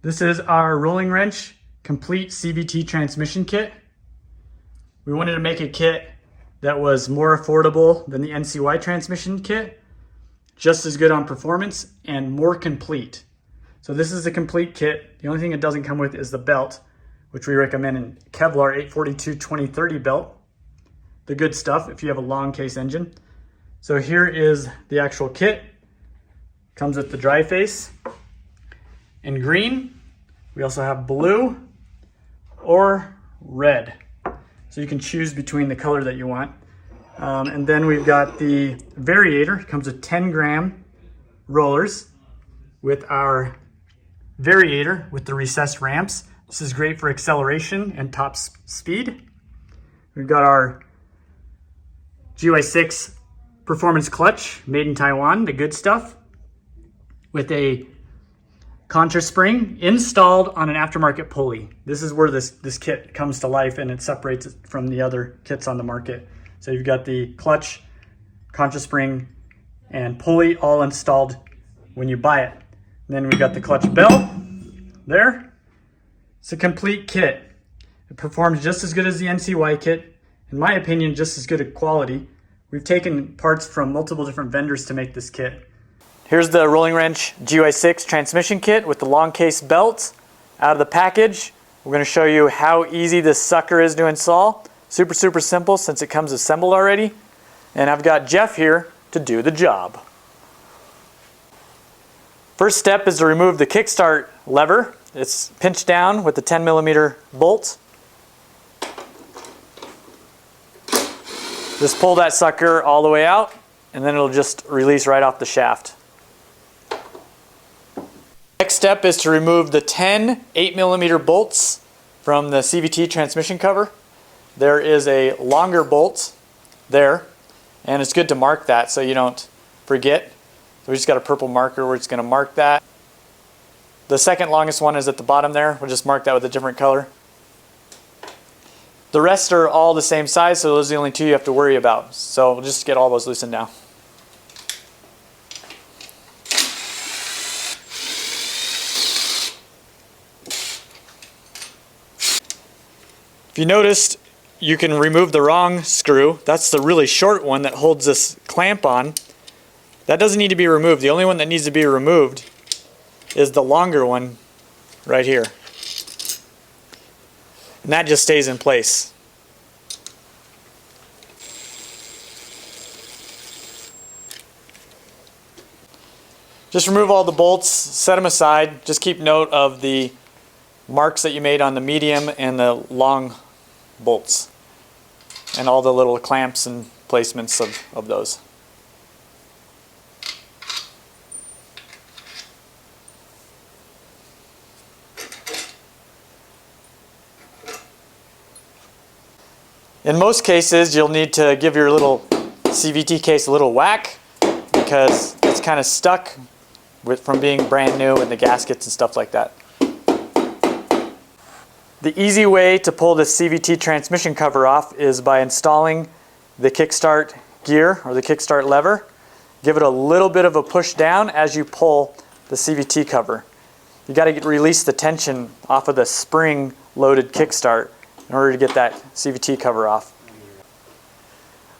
This is our rolling wrench complete CVT transmission kit. We wanted to make a kit that was more affordable than the NCY transmission kit, just as good on performance and more complete. So this is a complete kit. The only thing it doesn't come with is the belt, which we recommend in Kevlar 842-2030 belt. The good stuff if you have a long case engine. So here is the actual kit. Comes with the dry face in green. We also have blue or red. So you can choose between the color that you want. And then we've got the variator. It comes with 10-gram rollers with our variator with the recessed ramps. This is great for acceleration and top speed. We've got our GY6 Performance clutch made in Taiwan, the good stuff, with a contra spring installed on an aftermarket pulley. This is where this kit comes to life, and it separates it from the other kits on the market. So you've got the clutch, contra spring, and pulley all installed when you buy it. And then we've got the clutch belt there. It's a complete kit. It performs just as good as the NCY kit. In my opinion, just as good a quality. We've taken parts from multiple different vendors to make this kit. Here's the rolling wrench GY6 transmission kit with the long case belt out of the package. We're going to show you how easy this sucker is to install. Super simple since it comes assembled already. And I've got Jeff here to do the job. First step is to remove the kickstart lever. It's pinched down with the 10mm bolt. Just pull that sucker all the way out, and then it'll just release right off the shaft. Next step is to remove the 10 8mm bolts from the CVT transmission cover. There is a longer bolt there, and it's good to mark that so you don't forget. So we just got a purple marker where it's going to mark that. The second longest one is at the bottom there. We'll just mark that with a different color. The rest are all the same size, so those are the only two you have to worry about. So we'll just get all those loosened now. If you noticed, you can remove the wrong screw. That's the really short one that holds this clamp on. That doesn't need to be removed. The only one that needs to be removed is the longer one right here. And that just stays in place. Just remove all the bolts, set them aside. Just keep note of the marks that you made on the medium and the long bolts, and all the little clamps and placements of those. In most cases, you'll need to give your little CVT case a little whack because it's kind of stuck from being brand new and the gaskets and stuff like that. The easy way to pull the CVT transmission cover off is by installing the kickstart gear or the kickstart lever. Give it a little bit of a push down as you pull the CVT cover. You got to release the tension off of the spring-loaded kickstart in order to get that CVT cover off.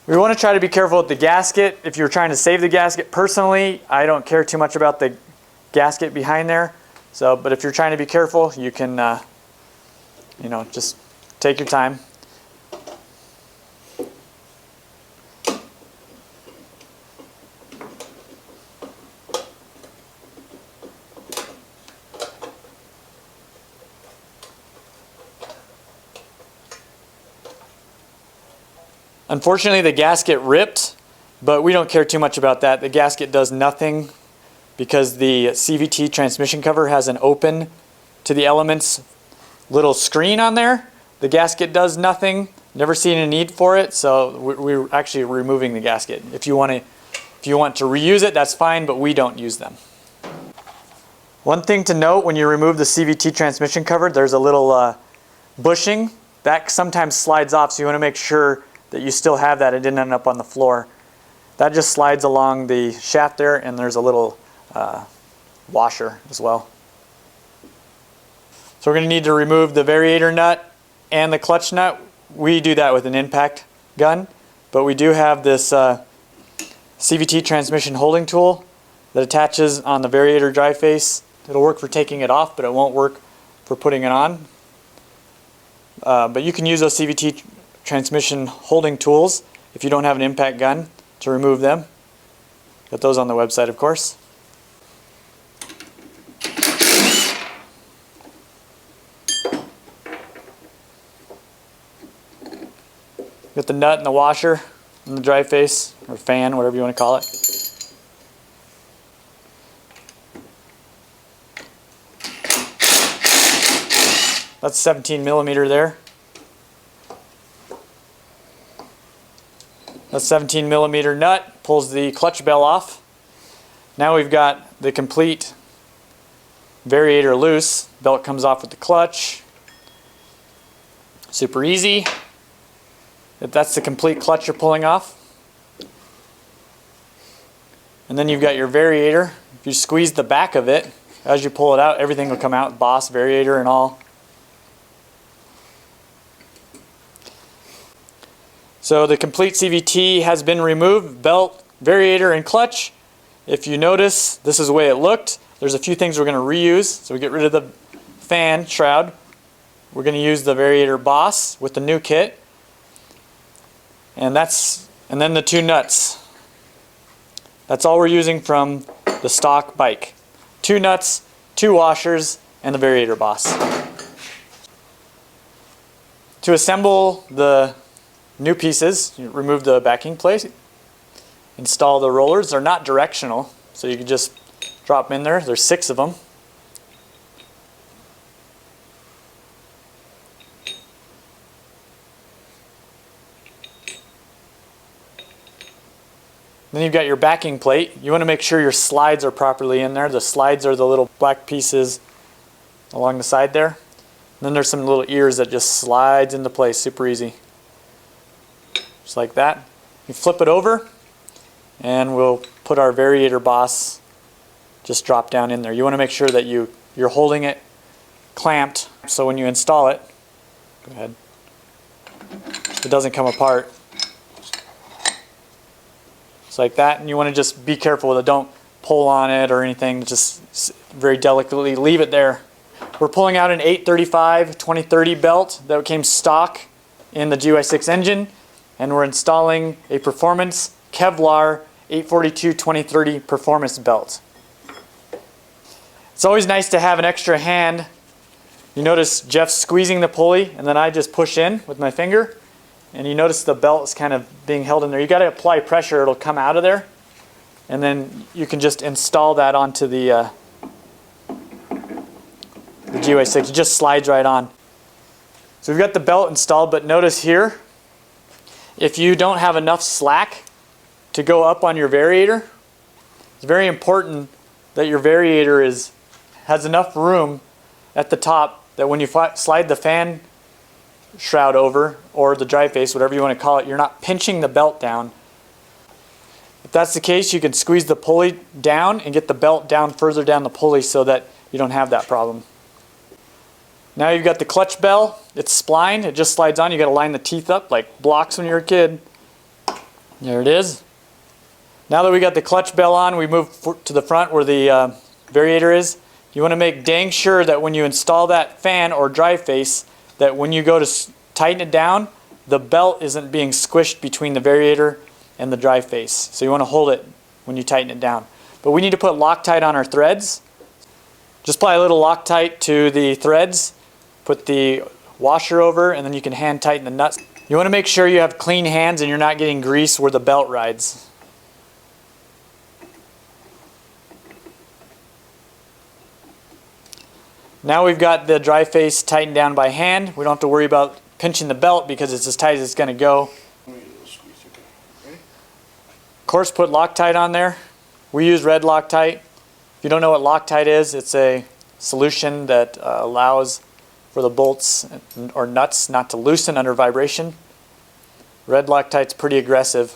We want to try to be careful with the gasket. If you're trying to save the gasket, personally, I don't care too much about the gasket behind there. But if you're trying to be careful, you can, just take your time. Unfortunately, the gasket ripped, but we don't care too much about that. The gasket does nothing because the CVT transmission cover has an open to the elements little screen on there. The gasket does nothing. Never seen a need for it, so we're actually removing the gasket. If you want to reuse it, that's fine, but we don't use them. One thing to note when you remove the CVT transmission cover, there's a little bushing that sometimes slides off, so you want to make sure that you still have that. It didn't end up on the floor. That just slides along the shaft there, and there's a little washer as well. So we're going to need to remove the variator nut and the clutch nut. We do that with an impact gun, but we do have this CVT transmission holding tool that attaches on the variator drive face. It'll work for taking it off, but it won't work for putting it on. But you can use those CVT transmission holding tools if you don't have an impact gun to remove them. Got those on the website, of course. Got the nut and the washer and the drive face, or fan, whatever you want to call it. That's 17 millimeter there. That 17 millimeter nut pulls the clutch bell off. Now we've got the complete variator loose. Belt comes off with the clutch. Super easy. That's the complete clutch you're pulling off. And then you've got your variator. If you squeeze the back of it, as you pull it out, everything will come out, boss, variator, and all. So the complete CVT has been removed, belt, variator, and clutch. If you notice, this is the way it looked. There's a few things we're going to reuse. So we get rid of the fan shroud. We're going to use the variator boss with the new kit. And then the two nuts. That's all we're using from the stock bike. 2 nuts, 2 washers, and the variator boss. To assemble the new pieces, you remove the backing plate, install the rollers. They're not directional, so you can just drop them in there. There's 6 of them. Then you've got your backing plate. You want to make sure your slides are properly in there. The slides are the little black pieces along the side there. And then there's some little ears that just slides into place, super easy. Just like that. You flip it over and we'll put our variator boss just drop down in there. You want to make sure that you're holding it clamped so when you install it, go ahead, it doesn't come apart. Like that, and you want to just be careful with it. Don't pull on it or anything. Just very delicately leave it there. We're pulling out an 835-2030 belt that came stock in the GY6 engine, and we're installing a Performance Kevlar 842-2030 Performance belt. It's always nice to have an extra hand. You notice Jeff's squeezing the pulley, and then I just push in with my finger. And you notice the belt is kind of being held in there. You got to apply pressure, it'll come out of there. And then you can just install that onto the GY6. It just slides right on. So we've got the belt installed, but notice here, if you don't have enough slack to go up on your variator, it's very important that your variator has enough room at the top that when you slide the fan shroud over, or the drive face, whatever you want to call it, you're not pinching the belt down. If that's the case, you can squeeze the pulley down and get the belt down further down the pulley so that you don't have that problem. Now you've got the clutch bell. It's splined. It just slides on. You got to line the teeth up like blocks when you're a kid. There it is. Now that we got the clutch bell on, we move to the front where the variator is. You want to make dang sure that when you install that fan or drive face, that when you go to tighten it down, the belt isn't being squished between the variator and the drive face. So you want to hold it when you tighten it down. But we need to put Loctite on our threads. Just apply a little Loctite to the threads, put the washer over, and then you can hand tighten the nuts. You want to make sure you have clean hands and you're not getting grease where the belt rides. Now we've got the drive face tightened down by hand. We don't have to worry about pinching the belt because it's as tight as it's going to go. Of course, put Loctite on there. We use red Loctite. If you don't know what Loctite is, it's a solution that allows for the bolts or nuts not to loosen under vibration. Red Loctite's pretty aggressive.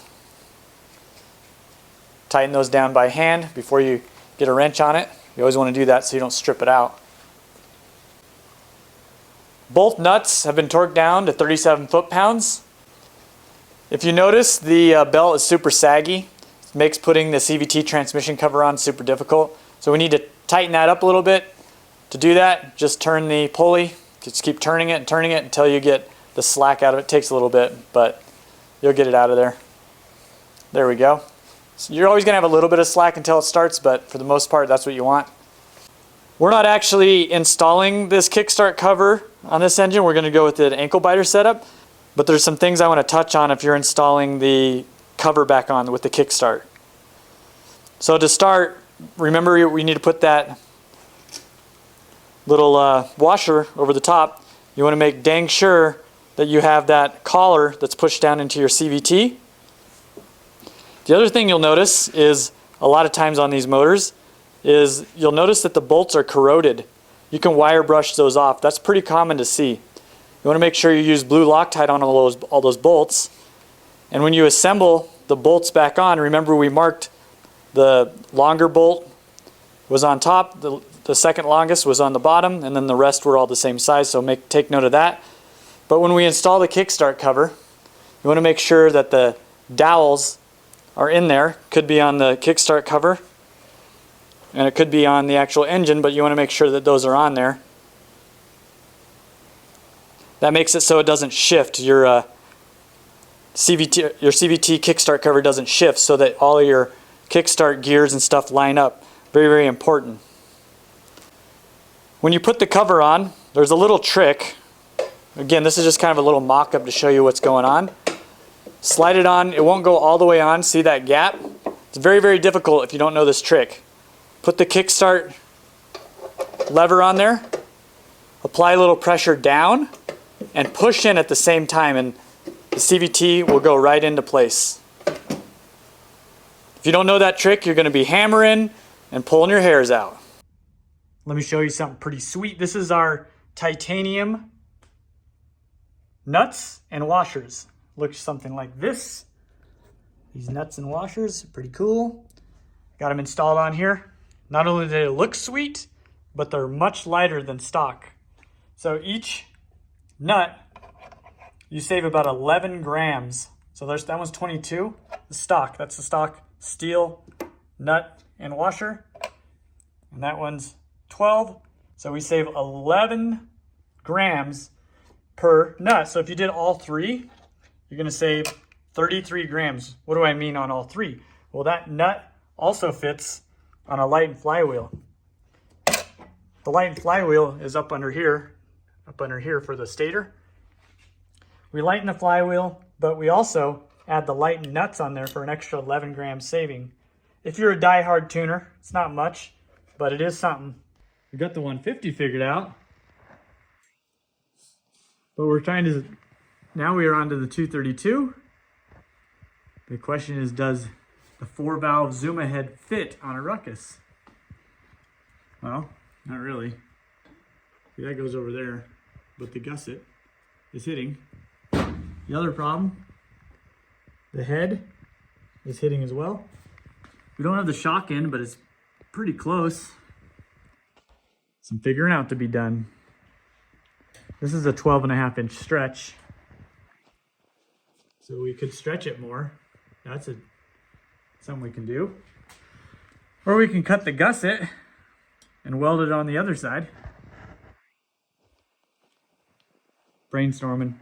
Tighten those down by hand before you get a wrench on it. You always want to do that so you don't strip it out. Both nuts have been torqued down to 37 foot-pounds. If you notice, the belt is super saggy. It makes putting the CVT transmission cover on super difficult. So we need to tighten that up a little bit. To do that, just turn the pulley. Just keep turning it and turning it until you get the slack out of it. It takes a little bit, but you'll get it out of there. There we go. So you're always going to have a little bit of slack until it starts, but for the most part, that's what you want. We're not actually installing this kickstart cover on this engine. We're going to go with an ankle biter setup, but there's some things I want to touch on if you're installing the cover back on with the kickstart. So to start, remember we need to put that little washer over the top. You want to make dang sure that you have that collar that's pushed down into your CVT. The other thing you'll notice is a lot of times on these motors is you'll notice that the bolts are corroded. You can wire brush those off. That's pretty common to see. You want to make sure you use blue Loctite on all those bolts. And when you assemble the bolts back on, remember we marked the longer bolt was on top, the second longest was on the bottom, and then the rest were all the same size, so take note of that. But when we install the kickstart cover, you want to make sure that the dowels are in there. Could be on the kickstart cover, and it could be on the actual engine, but you want to make sure that those are on there. That makes it so it doesn't shift. Your CVT kickstart cover doesn't shift, so that all of your kickstart gears and stuff line up. Very, very important. When you put the cover on, there's a little trick. Again, this is just kind of a little mock-up to show you what's going on. Slide it on. It won't go all the way on. See that gap? It's very, very difficult if you don't know this trick. Put the kickstart lever on there. Apply a little pressure down and push in at the same time, and the CVT will go right into place. If you don't know that trick, you're going to be hammering and pulling your hairs out. Let me show you something pretty sweet. This is our titanium nuts and washers. Looks something like this. These nuts and washers, pretty cool. Got them installed on here. Not only do they look sweet, but they're much lighter than stock. So each nut, you save about 11 grams. So that one's 22. The stock, that's the stock steel nut and washer. And that one's 12. So we save 11 grams per nut. So if you did all three, you're going to save 33 grams. What do I mean on all three? Well, that nut also fits on a light and flywheel. The light and flywheel is up under here for the stator. We lighten the flywheel, but we also add the lightened nuts on there for an extra 11 grams saving. If you're a die-hard tuner, it's not much, but it is something. We got the 150 figured out, but now we are on to the 232. The question is, does the 4-valve Zuma head fit on a ruckus? Well, not really. See, that goes over there, but the gusset is hitting. The other problem, the head is hitting as well. We don't have the shock in, but it's pretty close. Some figuring out to be done. This is a 12.5-inch stretch, so we could stretch it more. That's something we can do. Or we can cut the gusset and weld it on the other side. Brainstorming.